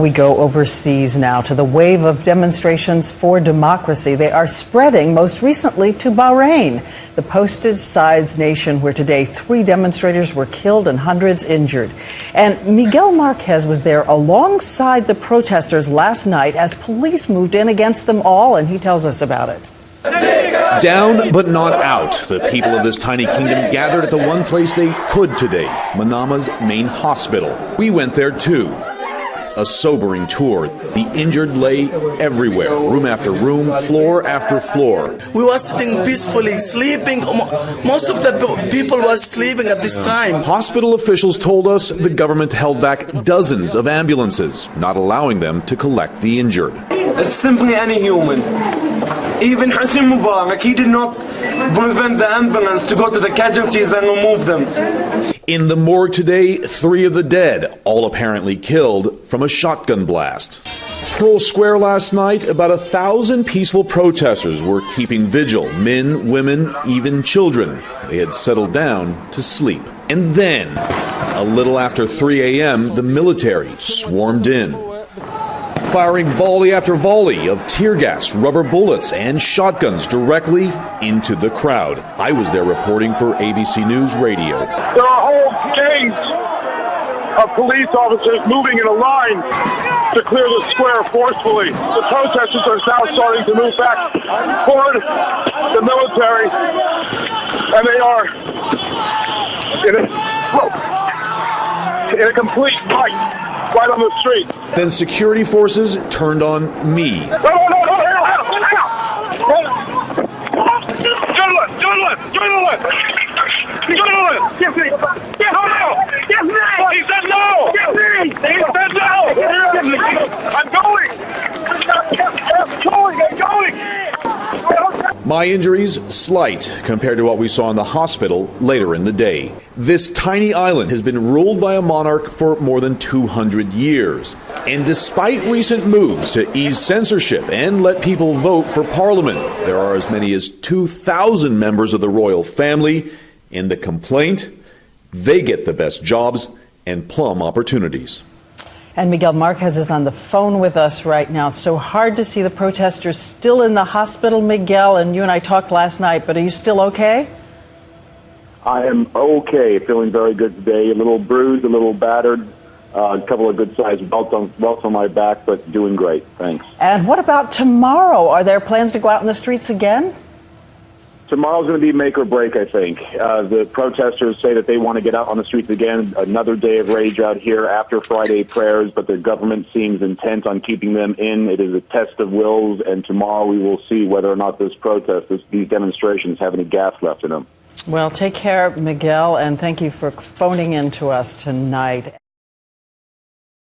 We go overseas now to the wave of demonstrations for democracy. They are spreading most recently to Bahrain, the postage-sized nation where today 3 demonstrators were killed and hundreds injured. And Miguel Marquez was there alongside the protesters last night as police moved in against them all, and he tells us about it. Down but not out, the people of this tiny kingdom gathered at the one place they could today, Manama's main hospital. We went there too. A sobering tour. The injured lay everywhere, room after room, floor after floor. We were sitting peacefully, sleeping. Most of the people were sleeping at this time. Hospital officials told us the government held back dozens of ambulances, not allowing them to collect the injured. It's simply inhuman. Even Hosni Mubarak, he did not prevent the ambulance to go to the casualties and remove them. In the morgue today, 3 of the dead, all apparently killed from a shotgun blast. Pearl Square last night, about 1,000 peaceful protesters were keeping vigil. Men, women, even children. They had settled down to sleep. And then, a little after 3 a.m., the military swarmed in, firing volley after volley of tear gas, rubber bullets, and shotguns directly into the crowd. I was there reporting for ABC News Radio. There are whole gangs of police officers moving in a line to clear the square forcefully. The protesters are now starting to move back toward the military, and they are in a complete fight right on the street. Then security forces turned on me. He said no! He said no! I'm going! I'm going! My injuries, slight compared to what we saw in the hospital later in the day. This tiny island has been ruled by a monarch for more than 200 years. And despite recent moves to ease censorship and let people vote for parliament, there are as many as 2,000 members of the royal family. And the complaint? They get the best jobs and plum opportunities. And Miguel Marquez is on the phone with us right now. It's so hard to see the protesters still in the hospital, Miguel, and you and I talked last night, but are you still okay? I am okay, feeling very good today. A little bruised, a little battered, a couple of good-sized welts on my back, but doing great, thanks. And what about tomorrow? Are there plans to go out in the streets again? Tomorrow's going to be make or break, I think. The protesters say that they want to get out on the streets again, another day of rage out here after Friday prayers, but the government seems intent on keeping them in. It is a test of wills, and tomorrow we will see whether or not this protest, these demonstrations have any gas left in them. Well, take care, Miguel, and thank you for phoning in to us tonight.